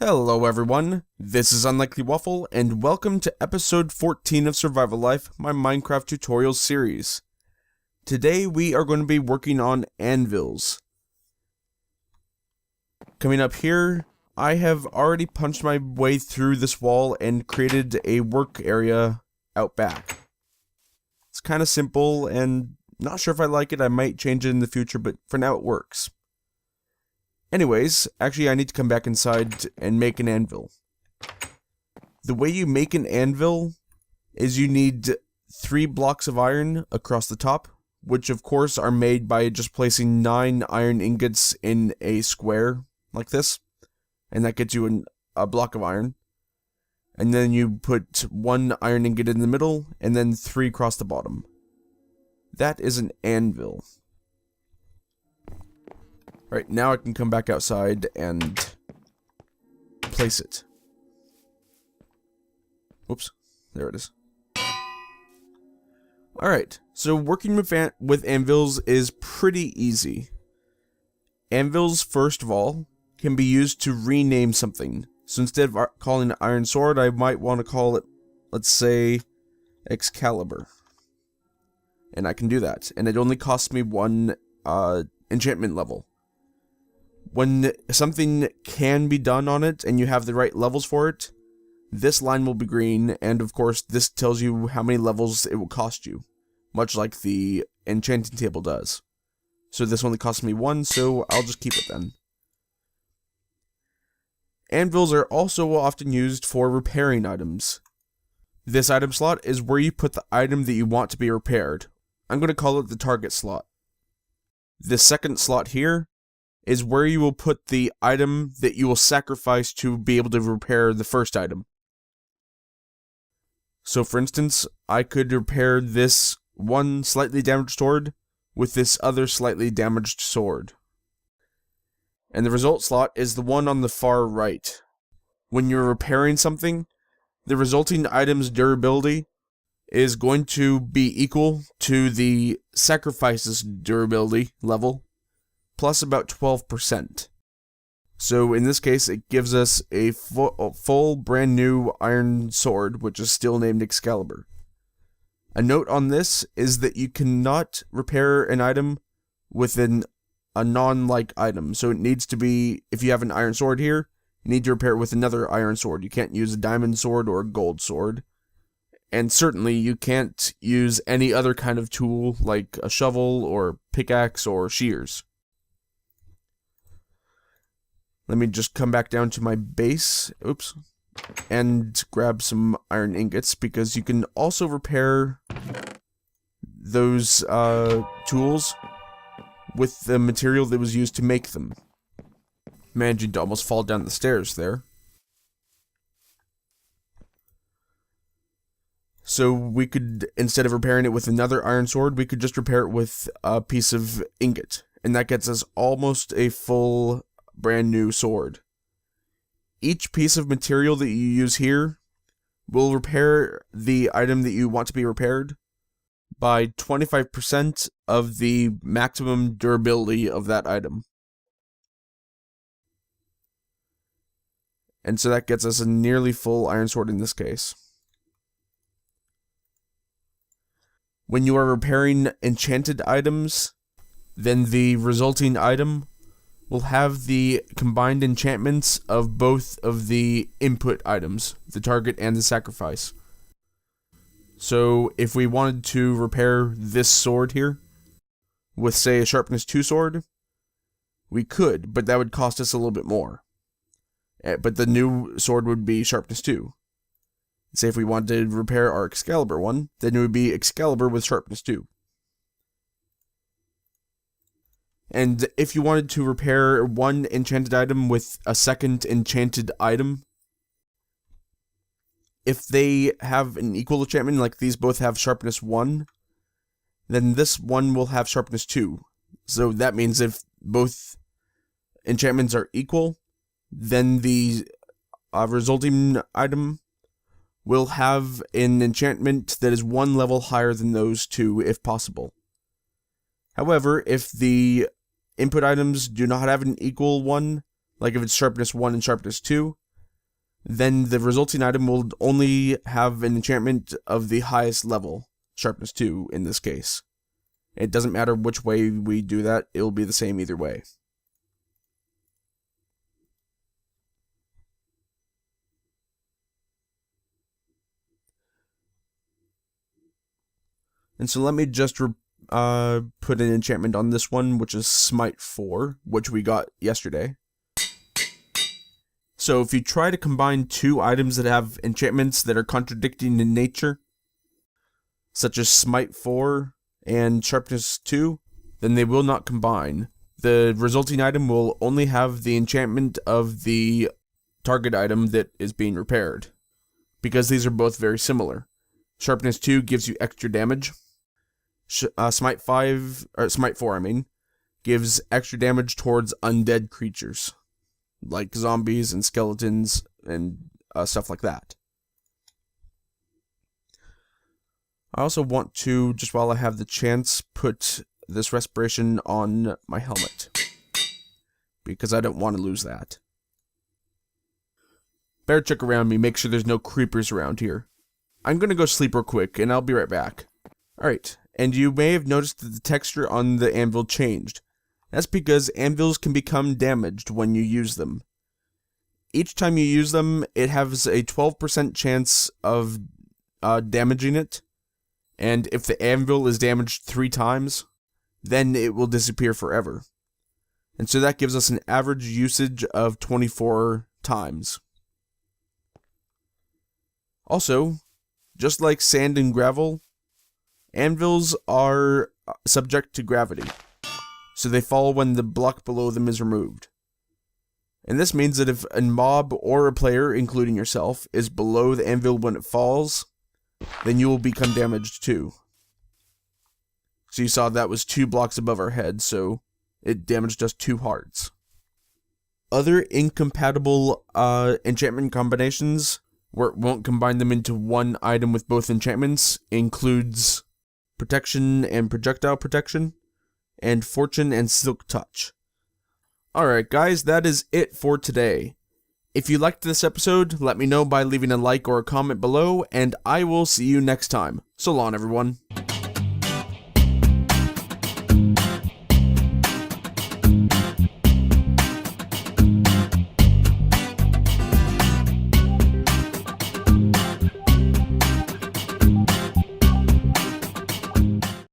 Hello everyone, this is Unlikely Waffle, and welcome to episode 14 of Survival Life, my Minecraft tutorial series. Today we are going to be working on anvils. Coming up here, I have already punched my way through this wall and created a work area out back. It's kind of simple and not sure if I like it. I might change it in the future, but for now it works. Anyways, actually I need to come back inside and make an anvil. The way you make an anvil is you need 3 blocks of iron across the top, which of course are made by just placing 9 iron ingots in a square like this, and that gets you a block of iron. And then you put 1 iron ingot in the middle, and then 3 across the bottom. That is an anvil. Alright, now I can come back outside and place it. Whoops, there it is. Alright, so working with anvils is pretty easy. Anvils, first of all, can be used to rename something. So instead of calling it iron sword, I might want to call it, let's say, Excalibur. And I can do that, and it only costs me 1 enchantment level. When something can be done on it, and you have the right levels for it, this line will be green, and of course this tells you how many levels it will cost you, much like the enchanting table does. So this only costs me 1, so I'll just keep it then. Anvils are also often used for repairing items. This item slot is where you put the item that you want to be repaired. I'm going to call it the target slot. This second slot here is where you will put the item that you will sacrifice to be able to repair the first item. So for instance, I could repair this one slightly damaged sword with this other slightly damaged sword. And the result slot is the one on the far right. When you're repairing something, the resulting item's durability is going to be equal to the sacrifice's durability level, plus about 12%. So in this case, it gives us a full brand new iron sword, which is still named Excalibur. A note on this is that you cannot repair an item with a non-like item. So it needs to be, if you have an iron sword here, you need to repair it with another iron sword. You can't use a diamond sword or a gold sword. And certainly you can't use any other kind of tool like a shovel or pickaxe or shears. Let me just come back down to my base, and grab some iron ingots, because you can also repair those tools with the material that was used to make them. Managing to almost fall down the stairs there. So we could, instead of repairing it with another iron sword, we could just repair it with a piece of ingot, and that gets us almost a full brand new sword. Each piece of material that you use here will repair the item that you want to be repaired by 25% of the maximum durability of that item. And so that gets us a nearly full iron sword in this case. When you are repairing enchanted items, then the resulting item will have the combined enchantments of both of the input items, the target and the sacrifice. So if we wanted to repair this sword here with, say, a sharpness 2 sword, we could, but that would cost us a little bit more. But the new sword would be sharpness 2. Say if we wanted to repair our Excalibur one, then it would be Excalibur with sharpness 2. And if you wanted to repair one enchanted item with a second enchanted item, if they have an equal enchantment, like these both have sharpness 1, then this one will have sharpness 2. So that means if both enchantments are equal, then the resulting item will have an enchantment that is 1 level higher than those 2, if possible. However, if the input items do not have an equal one, like if it's sharpness 1 and sharpness 2, then the resulting item will only have an enchantment of the highest level, sharpness 2 in this case. It doesn't matter which way we do that, it will be the same either way. And so let me just put an enchantment on this one, which is Smite 4, which we got yesterday. So if you try to combine two items that have enchantments that are contradicting in nature, such as Smite 4 and Sharpness 2, then they will not combine. The resulting item will only have the enchantment of the target item that is being repaired, because these are both very similar. Sharpness 2 gives you extra damage. Smite 4, gives extra damage towards undead creatures, like zombies and skeletons and stuff like that. I also want to, just while I have the chance, put this respiration on my helmet, because I don't want to lose that. Better check around me, make sure there's no creepers around here. I'm gonna go sleep real quick, and I'll be right back. Alright, and you may have noticed that the texture on the anvil changed. That's because anvils can become damaged when you use them. Each time you use them, it has a 12% chance of damaging it, and if the anvil is damaged 3 times, then it will disappear forever. And so that gives us an average usage of 24 times. Also, just like sand and gravel, anvils are subject to gravity, so they fall when the block below them is removed. And this means that if a mob or a player, including yourself, is below the anvil when it falls, then you will become damaged too. So you saw that was 2 blocks above our head, so it damaged us 2 hearts. Other incompatible enchantment combinations, where it won't combine them into one item with both enchantments, includes Protection and Projectile Protection, and Fortune and Silk Touch. Alright guys, that is it for today. If you liked this episode, let me know by leaving a like or a comment below, and I will see you next time. So long everyone.